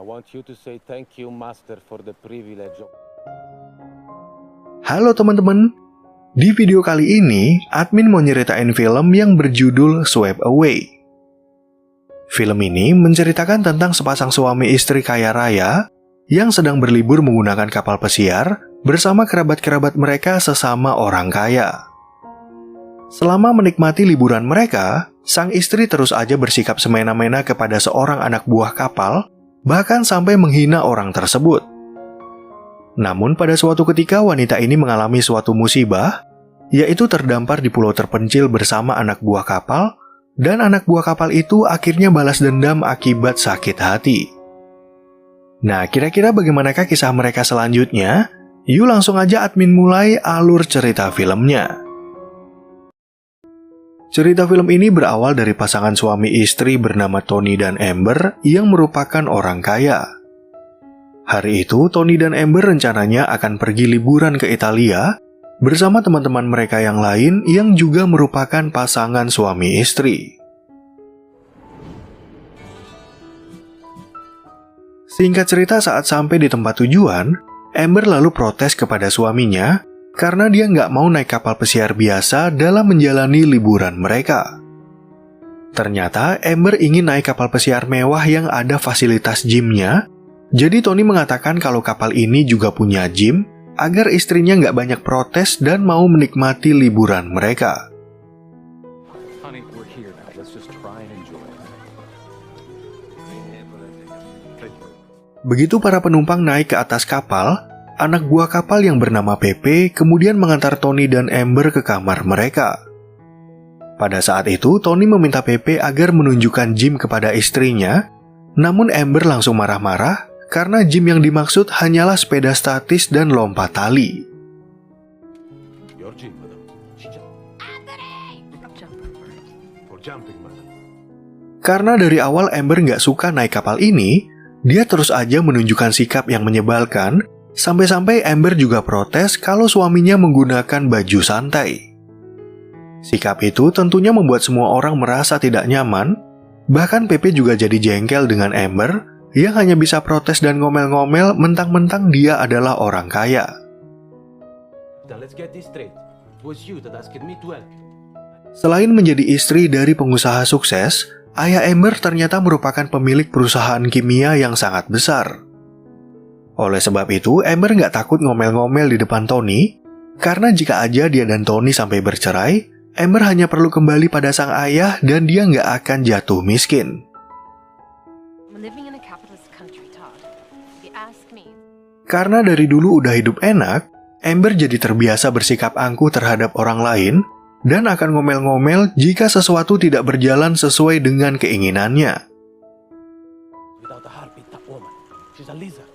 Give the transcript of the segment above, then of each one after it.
want you to say thank you, Master, for the privilege of... Halo teman-teman, di video kali ini admin mau nyeritain film yang berjudul Swept Away. Film ini menceritakan tentang sepasang suami istri kaya raya yang sedang berlibur menggunakan kapal pesiar bersama kerabat-kerabat mereka sesama orang kaya. Selama menikmati liburan mereka, sang istri terus aja bersikap semena-mena kepada seorang anak buah kapal, bahkan sampai menghina orang tersebut. Namun pada suatu ketika wanita ini mengalami suatu musibah, yaitu terdampar di pulau terpencil bersama anak buah kapal, dan anak buah kapal itu akhirnya balas dendam akibat sakit hati. Nah, kira-kira bagaimanakah kisah mereka selanjutnya? Yuk langsung aja admin mulai alur cerita filmnya. Cerita film ini berawal dari pasangan suami istri bernama Tony dan Amber yang merupakan orang kaya. Hari itu, Tony dan Amber rencananya akan pergi liburan ke Italia bersama teman-teman mereka yang lain yang juga merupakan pasangan suami istri. Singkat cerita, saat sampai di tempat tujuan, Amber lalu protes kepada suaminya karena dia nggak mau naik kapal pesiar biasa dalam menjalani liburan mereka. Ternyata Amber ingin naik kapal pesiar mewah yang ada fasilitas gymnya, jadi Tony mengatakan kalau kapal ini juga punya gym agar istrinya nggak banyak protes dan mau menikmati liburan mereka. Honey, we're here now. Let's just try and enjoy it. Begitu para penumpang naik ke atas kapal, anak buah kapal yang bernama Pepe kemudian mengantar Tony dan Amber ke kamar mereka. Pada saat itu, Tony meminta Pepe agar menunjukkan gym kepada istrinya, namun Amber langsung marah-marah karena gym yang dimaksud hanyalah sepeda statis dan lompat tali. Your gym, madam. For jumping, madam. Karena dari awal Amber nggak suka naik kapal ini, dia terus aja menunjukkan sikap yang menyebalkan, sampai-sampai Amber juga protes kalau suaminya menggunakan baju santai. Sikap itu tentunya membuat semua orang merasa tidak nyaman, bahkan Pepe juga jadi jengkel dengan Amber yang hanya bisa protes dan ngomel-ngomel mentang-mentang dia adalah orang kaya. Now let's get this straight. It was you that asked me to help you. Selain menjadi istri dari pengusaha sukses, ayah Amber ternyata merupakan pemilik perusahaan kimia yang sangat besar. Oleh sebab itu, Amber nggak takut ngomel-ngomel di depan Tony, karena jika aja dia dan Tony sampai bercerai, Amber hanya perlu kembali pada sang ayah dan dia nggak akan jatuh miskin. Karena dari dulu udah hidup enak, Amber jadi terbiasa bersikap angkuh terhadap orang lain dan akan ngomel-ngomel jika sesuatu tidak berjalan sesuai dengan keinginannya. Without a heartbeat, that woman. She's a lizard.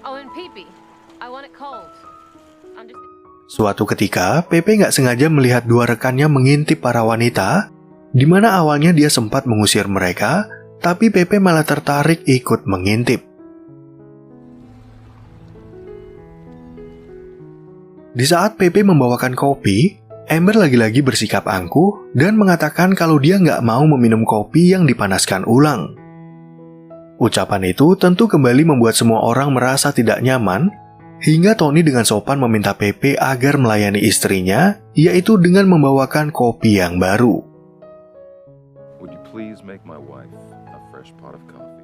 Oh, and Pepe, I want it cold. Suatu ketika, Pepe nggak sengaja melihat dua rekannya mengintip para wanita, di mana awalnya dia sempat mengusir mereka, tapi Pepe malah tertarik ikut mengintip. Di saat Pepe membawakan kopi, Amber lagi-lagi bersikap angkuh dan mengatakan kalau dia nggak mau meminum kopi yang dipanaskan ulang. Ucapan itu tentu kembali membuat semua orang merasa tidak nyaman, hingga Tony dengan sopan meminta Pepe agar melayani istrinya, yaitu dengan membawakan kopi yang baru. Would you please make my wife a fresh pot of coffee?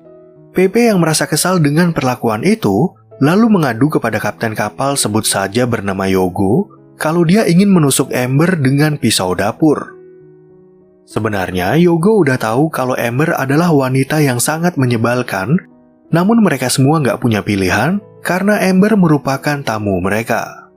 Pepe yang merasa kesal dengan perlakuan itu, lalu mengadu kepada kapten kapal sebut saja bernama Yogo, kalau dia ingin menusuk Amber dengan pisau dapur. Sebenarnya, Yogo udah tahu kalau Amber adalah wanita yang sangat menyebalkan, namun mereka semua nggak punya pilihan karena Amber merupakan tamu mereka.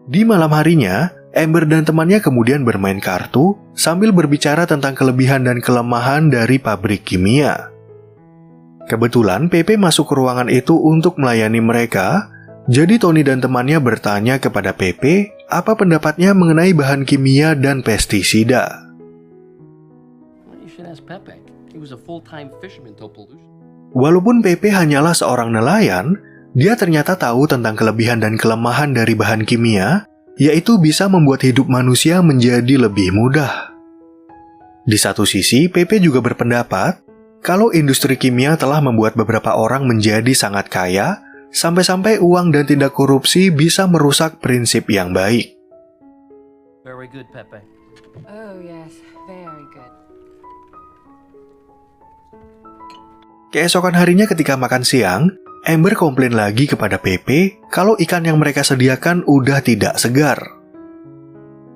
Di malam harinya, Amber dan temannya kemudian bermain kartu sambil berbicara tentang kelebihan dan kelemahan dari pabrik kimia. Kebetulan Pepe masuk ke ruangan itu untuk melayani mereka, jadi Tony dan temannya bertanya kepada Pepe apa pendapatnya mengenai bahan kimia dan pestisida. Walaupun Pepe hanyalah seorang nelayan, dia ternyata tahu tentang kelebihan dan kelemahan dari bahan kimia, yaitu bisa membuat hidup manusia menjadi lebih mudah. Di satu sisi, Pepe juga berpendapat kalau industri kimia telah membuat beberapa orang menjadi sangat kaya, sampai-sampai uang dan tindak korupsi bisa merusak prinsip yang baik. Very good, Pepe. Oh, yes. Very good. Keesokan harinya ketika makan siang, Amber komplain lagi kepada Pepe kalau ikan yang mereka sediakan udah tidak segar.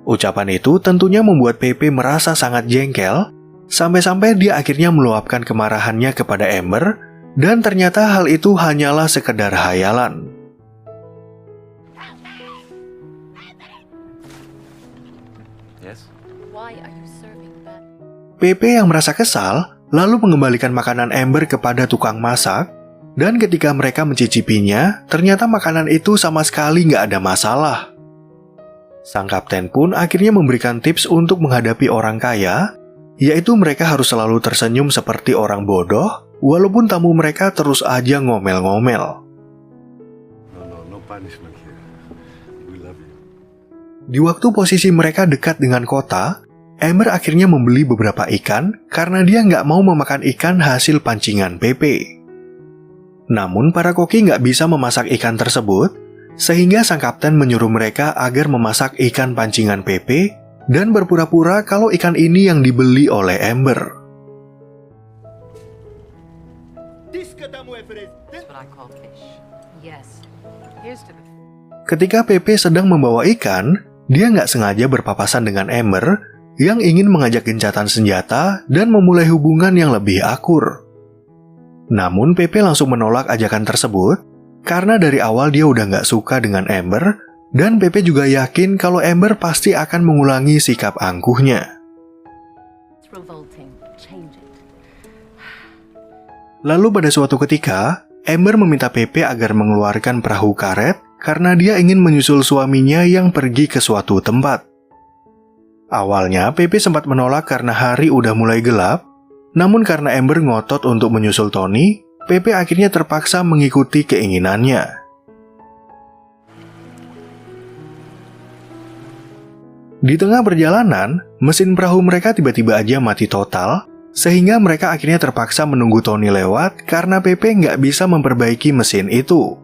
Ucapan itu tentunya membuat Pepe merasa sangat jengkel, sampai-sampai dia akhirnya meluapkan kemarahannya kepada Amber, dan ternyata hal itu hanyalah sekedar hayalan. Yes? Why are you serving that? Pepe yang merasa kesal, lalu mengembalikan makanan Amber kepada tukang masak, dan ketika mereka mencicipinya, ternyata makanan itu sama sekali nggak ada masalah. Sang kapten pun akhirnya memberikan tips untuk menghadapi orang kaya, yaitu mereka harus selalu tersenyum seperti orang bodoh, walaupun tamu mereka terus aja ngomel-ngomel. No punishment here. We love you. Di waktu posisi mereka dekat dengan kota, Amber akhirnya membeli beberapa ikan karena dia nggak mau memakan ikan hasil pancingan Pepe. Namun para koki nggak bisa memasak ikan tersebut, sehingga sang kapten menyuruh mereka agar memasak ikan pancingan Pepe dan berpura-pura kalau ikan ini yang dibeli oleh Amber. That's what I call fish. Yes. Here's to the... Ketika Pepe sedang membawa ikan, dia nggak sengaja berpapasan dengan Amber yang ingin mengajak gencatan senjata dan memulai hubungan yang lebih akur. Namun Pepe langsung menolak ajakan tersebut karena dari awal dia udah nggak suka dengan Amber, dan Pepe juga yakin kalau Amber pasti akan mengulangi sikap angkuhnya. It's revolting. Change it. Lalu pada suatu ketika, Amber meminta Pepe agar mengeluarkan perahu karet karena dia ingin menyusul suaminya yang pergi ke suatu tempat. Awalnya Pepe sempat menolak karena hari udah mulai gelap, namun karena Amber ngotot untuk menyusul Tony, Pepe akhirnya terpaksa mengikuti keinginannya. Di tengah perjalanan, mesin perahu mereka tiba-tiba aja mati total, sehingga mereka akhirnya terpaksa menunggu Tony lewat karena Pepe nggak bisa memperbaiki mesin itu.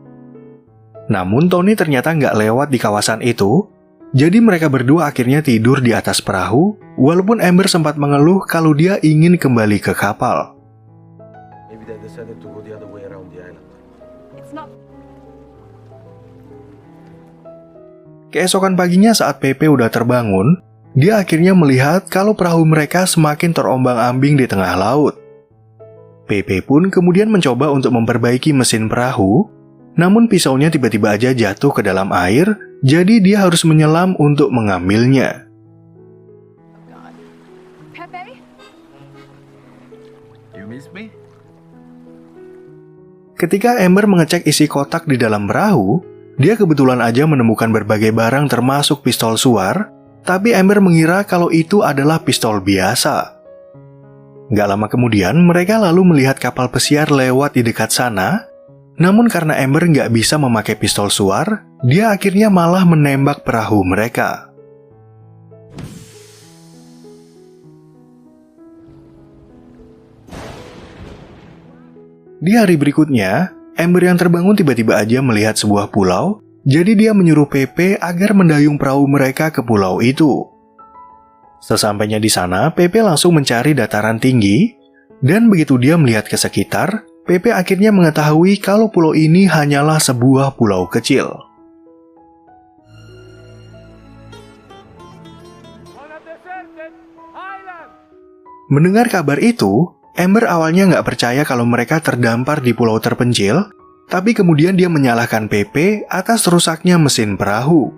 Namun Tony ternyata nggak lewat di kawasan itu, jadi mereka berdua akhirnya tidur di atas perahu, walaupun Amber sempat mengeluh kalau dia ingin kembali ke kapal. Maybe they decided to go the other way around the island. It's not... Keesokan paginya saat Pepe udah terbangun, dia akhirnya melihat kalau perahu mereka semakin terombang-ambing di tengah laut. Pepe pun kemudian mencoba untuk memperbaiki mesin perahu, namun pisaunya tiba-tiba aja jatuh ke dalam air, jadi dia harus menyelam untuk mengambilnya. Oh, God. Pepe? You miss me? Ketika Amber mengecek isi kotak di dalam perahu, dia kebetulan aja menemukan berbagai barang termasuk pistol suar, tapi Amber mengira kalau itu adalah pistol biasa. Gak lama kemudian, mereka lalu melihat kapal pesiar lewat di dekat sana, namun karena Amber nggak bisa memakai pistol suar, dia akhirnya malah menembak perahu mereka. Di hari berikutnya, Amber yang terbangun tiba-tiba aja melihat sebuah pulau, jadi dia menyuruh Pepe agar mendayung perahu mereka ke pulau itu. Sesampainya di sana, Pepe langsung mencari dataran tinggi, dan begitu dia melihat ke sekitar, Pepe akhirnya mengetahui kalau pulau ini hanyalah sebuah pulau kecil. Mendengar kabar itu, Amber awalnya nggak percaya kalau mereka terdampar di pulau terpencil, tapi kemudian dia menyalahkan Pepe atas rusaknya mesin perahu.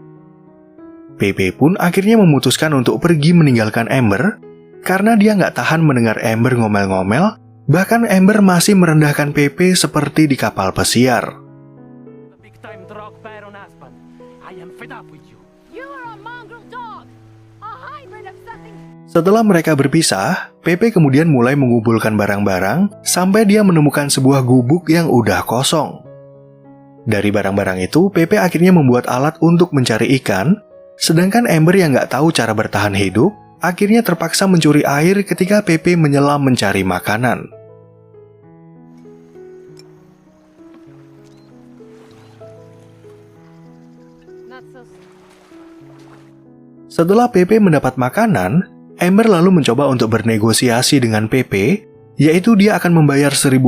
Pepe pun akhirnya memutuskan untuk pergi meninggalkan Amber, karena dia nggak tahan mendengar Amber ngomel-ngomel, bahkan Amber masih merendahkan Pepe seperti di kapal pesiar. The big time drug baron Aspen. I am fed up with you. You are a mongrel dog! A hybrid of something... Setelah mereka berpisah, Pepe kemudian mulai mengumpulkan barang-barang sampai dia menemukan sebuah gubuk yang udah kosong. Dari barang-barang itu, Pepe akhirnya membuat alat untuk mencari ikan, sedangkan Amber yang nggak tahu cara bertahan hidup, akhirnya terpaksa mencuri air ketika Pepe menyelam mencari makanan. Not so. Setelah Pepe mendapat makanan, Amber lalu mencoba untuk bernegosiasi dengan Pepe, yaitu dia akan membayar $1.000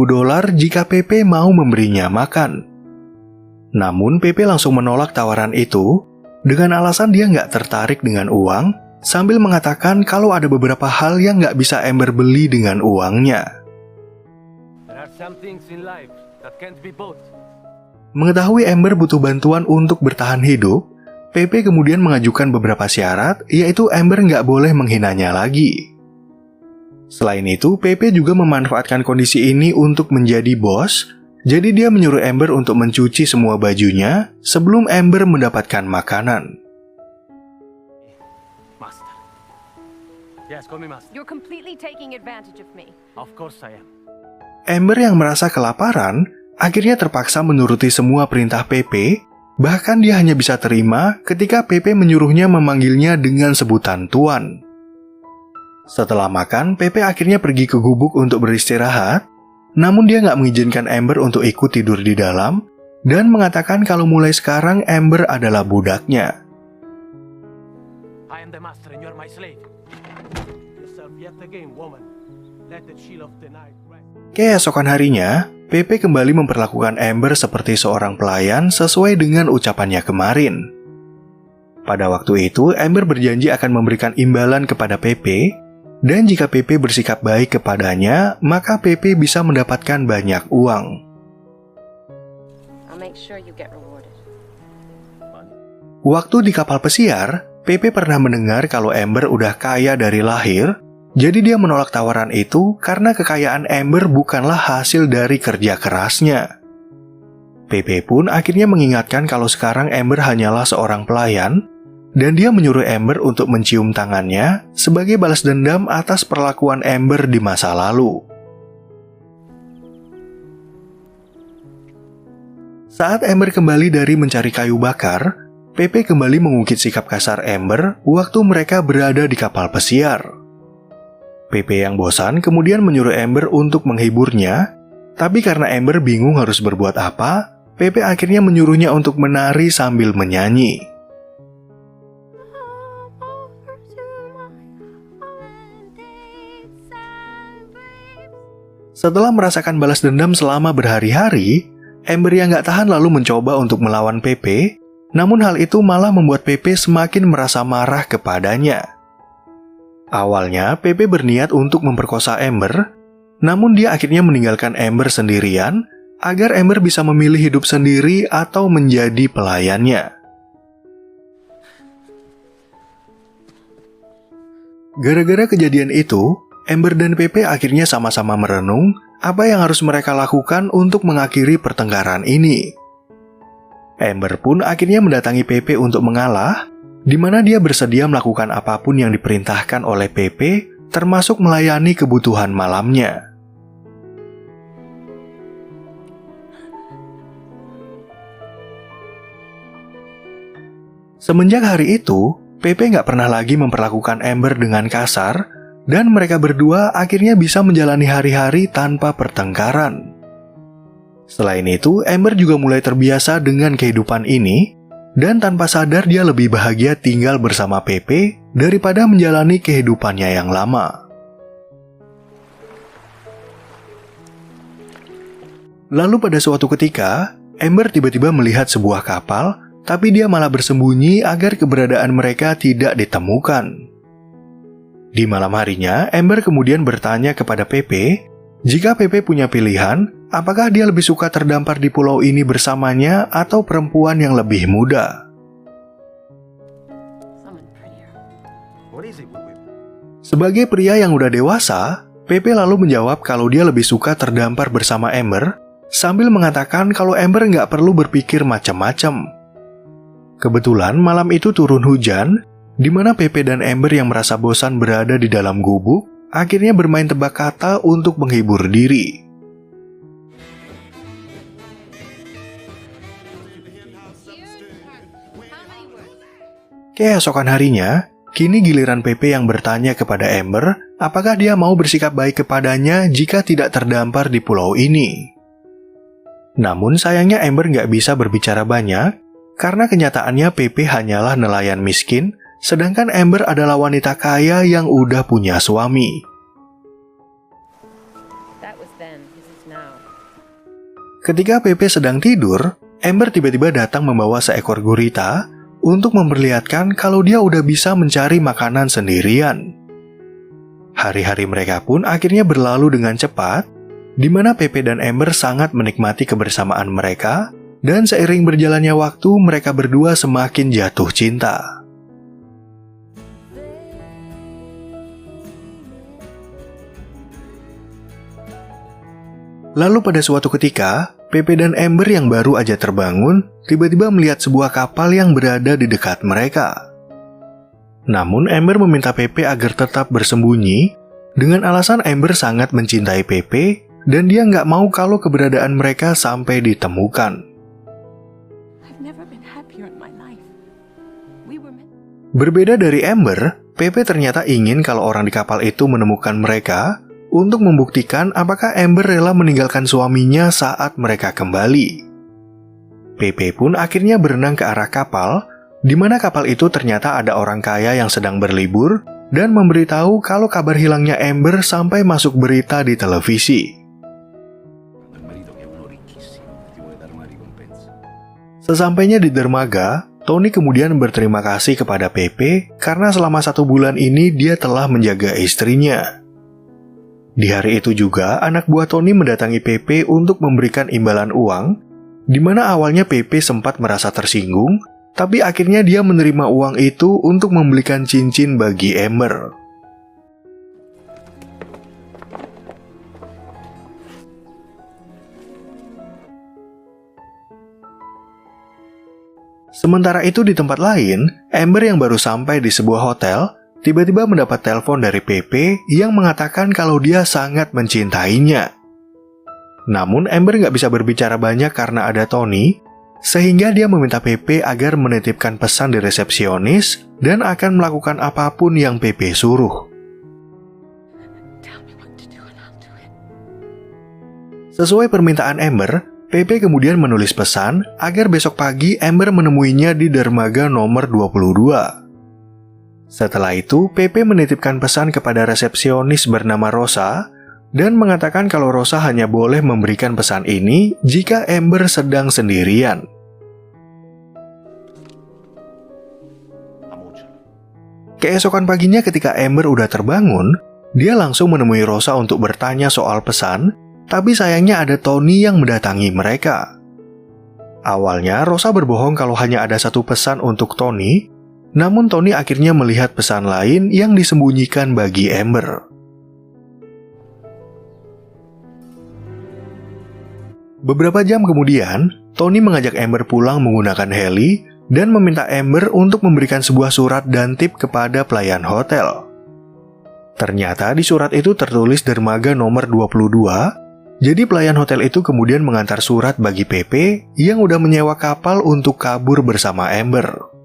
jika Pepe mau memberinya makan. Namun Pepe langsung menolak tawaran itu dengan alasan dia nggak tertarik dengan uang, sambil mengatakan kalau ada beberapa hal yang nggak bisa Amber beli dengan uangnya. There are some things in life that can't be bought. Mengetahui Amber butuh bantuan untuk bertahan hidup, Pepe kemudian mengajukan beberapa syarat, yaitu Amber nggak boleh menghinanya lagi. Selain itu, Pepe juga memanfaatkan kondisi ini untuk menjadi bos, jadi dia menyuruh Amber untuk mencuci semua bajunya sebelum Amber mendapatkan makanan. Master. Yes, call me master. You're completely taking advantage of me. Of course I am. Amber yang merasa kelaparan, akhirnya terpaksa menuruti semua perintah Pepe, bahkan dia hanya bisa terima ketika Pepe menyuruhnya memanggilnya dengan sebutan Tuan. Setelah makan, Pepe akhirnya pergi ke gubuk untuk beristirahat, namun dia nggak mengizinkan Amber untuk ikut tidur di dalam, dan mengatakan kalau mulai sekarang Amber adalah budaknya. I am the master and you're my slave. Yourself yet again, woman. Let the chill of the night rest. Keesokan harinya, Pepe kembali memperlakukan Amber seperti seorang pelayan sesuai dengan ucapannya kemarin. Pada waktu itu, Amber berjanji akan memberikan imbalan kepada Pepe, dan jika Pepe bersikap baik kepadanya, maka Pepe bisa mendapatkan banyak uang. I'll make sure you get rewarded. Waktu di kapal pesiar, Pepe pernah mendengar kalau Amber udah kaya dari lahir, jadi dia menolak tawaran itu karena kekayaan Amber bukanlah hasil dari kerja kerasnya. Pepe pun akhirnya mengingatkan kalau sekarang Amber hanyalah seorang pelayan, dan dia menyuruh Amber untuk mencium tangannya sebagai balas dendam atas perlakuan Amber di masa lalu. Saat Amber kembali dari mencari kayu bakar, Pepe kembali mengungkit sikap kasar Amber waktu mereka berada di kapal pesiar. Pepe yang bosan kemudian menyuruh Amber untuk menghiburnya, tapi karena Amber bingung harus berbuat apa, Pepe akhirnya menyuruhnya untuk menari sambil menyanyi. Setelah merasakan balas dendam selama berhari-hari, Amber yang gak tahan lalu mencoba untuk melawan Pepe, namun hal itu malah membuat Pepe semakin merasa marah kepadanya. Awalnya, Pepe berniat untuk memperkosa Amber, namun dia akhirnya meninggalkan Amber sendirian agar Amber bisa memilih hidup sendiri atau menjadi pelayannya. Gara-gara kejadian itu, Amber dan Pepe akhirnya sama-sama merenung apa yang harus mereka lakukan untuk mengakhiri pertengkaran ini. Amber pun akhirnya mendatangi Pepe untuk mengalah, di mana dia bersedia melakukan apapun yang diperintahkan oleh Pepe, termasuk melayani kebutuhan malamnya. Semenjak hari itu, Pepe nggak pernah lagi memperlakukan Amber dengan kasar, dan mereka berdua akhirnya bisa menjalani hari-hari tanpa pertengkaran. Selain itu, Amber juga mulai terbiasa dengan kehidupan ini, dan tanpa sadar dia lebih bahagia tinggal bersama Pepe daripada menjalani kehidupannya yang lama. Lalu pada suatu ketika, Amber tiba-tiba melihat sebuah kapal, tapi dia malah bersembunyi agar keberadaan mereka tidak ditemukan. Di malam harinya, Amber kemudian bertanya kepada Pepe, jika Pepe punya pilihan, apakah dia lebih suka terdampar di pulau ini bersamanya atau perempuan yang lebih muda? Someone prettier. What is it with women? Sebagai pria yang udah dewasa, Pepe lalu menjawab kalau dia lebih suka terdampar bersama Amber, sambil mengatakan kalau Amber nggak perlu berpikir macam-macam. Kebetulan malam itu turun hujan, di mana Pepe dan Amber yang merasa bosan berada di dalam gubuk, akhirnya bermain tebak kata untuk menghibur diri. Keesokan harinya, kini giliran Pepe yang bertanya kepada Amber apakah dia mau bersikap baik kepadanya jika tidak terdampar di pulau ini. Namun sayangnya Amber nggak bisa berbicara banyak, karena kenyataannya Pepe hanyalah nelayan miskin, sedangkan Amber adalah wanita kaya yang udah punya suami. That was then, this is now. Ketika Pepe sedang tidur, Amber tiba-tiba datang membawa seekor gurita untuk memperlihatkan kalau dia udah bisa mencari makanan sendirian. Hari-hari mereka pun akhirnya berlalu dengan cepat, di mana Pepe dan Amber sangat menikmati kebersamaan mereka, dan seiring berjalannya waktu mereka berdua semakin jatuh cinta. Lalu pada suatu ketika, Pepe dan Amber yang baru aja terbangun, tiba-tiba melihat sebuah kapal yang berada di dekat mereka. Namun Amber meminta Pepe agar tetap bersembunyi, dengan alasan Amber sangat mencintai Pepe, dan dia nggak mau kalau keberadaan mereka sampai ditemukan. I've never been happier in my life. We were meant... Berbeda dari Amber, Pepe ternyata ingin kalau orang di kapal itu menemukan mereka, untuk membuktikan apakah Amber rela meninggalkan suaminya saat mereka kembali. Pepe pun akhirnya berenang ke arah kapal, di mana kapal itu ternyata ada orang kaya yang sedang berlibur dan memberitahu kalau kabar hilangnya Amber sampai masuk berita di televisi. Sesampainya di dermaga, Tony kemudian berterima kasih kepada Pepe karena selama 1 bulan ini dia telah menjaga istrinya. Di hari itu juga, anak buah Tony mendatangi Pepe untuk memberikan imbalan uang, di mana awalnya Pepe sempat merasa tersinggung, tapi akhirnya dia menerima uang itu untuk membelikan cincin bagi Amber. Sementara itu di tempat lain, Amber yang baru sampai di sebuah hotel, tiba-tiba mendapat telepon dari Pepe yang mengatakan kalau dia sangat mencintainya. Namun Amber nggak bisa berbicara banyak karena ada Tony, sehingga dia meminta Pepe agar menitipkan pesan di resepsionis dan akan melakukan apapun yang Pepe suruh. Tell me what to do and I'll do it. Sesuai permintaan Amber, Pepe kemudian menulis pesan agar besok pagi Amber menemuinya di dermaga nomor 22. Setelah itu, Pepe menitipkan pesan kepada resepsionis bernama Rosa dan mengatakan kalau Rosa hanya boleh memberikan pesan ini jika Amber sedang sendirian. Keesokan paginya ketika Amber udah terbangun, dia langsung menemui Rosa untuk bertanya soal pesan, tapi sayangnya ada Tony yang mendatangi mereka. Awalnya, Rosa berbohong kalau hanya ada 1 pesan untuk Tony, namun Tony akhirnya melihat pesan lain yang disembunyikan bagi Amber. Beberapa jam kemudian, Tony mengajak Amber pulang menggunakan heli dan meminta Amber untuk memberikan sebuah surat dan tip kepada pelayan hotel. Ternyata di surat itu tertulis dermaga nomor 22, jadi pelayan hotel itu kemudian mengantar surat bagi Pepe yang udah menyewa kapal untuk kabur bersama Amber.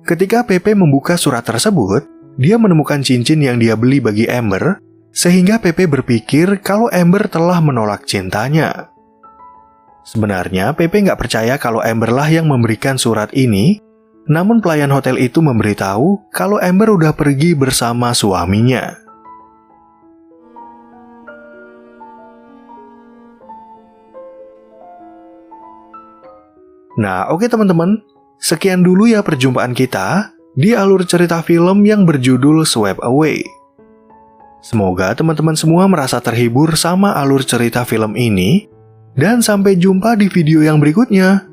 Ketika Pepe membuka surat tersebut, dia menemukan cincin yang dia beli bagi Amber, sehingga Pepe berpikir kalau Amber telah menolak cintanya. Sebenarnya Pepe nggak percaya kalau Amber lah yang memberikan surat ini, namun pelayan hotel itu memberitahu kalau Amber udah pergi bersama suaminya. Nah, oke teman-teman. Sekian dulu ya perjumpaan kita di alur cerita film yang berjudul Swept Away. Semoga teman-teman semua merasa terhibur sama alur cerita film ini, dan sampai jumpa di video yang berikutnya.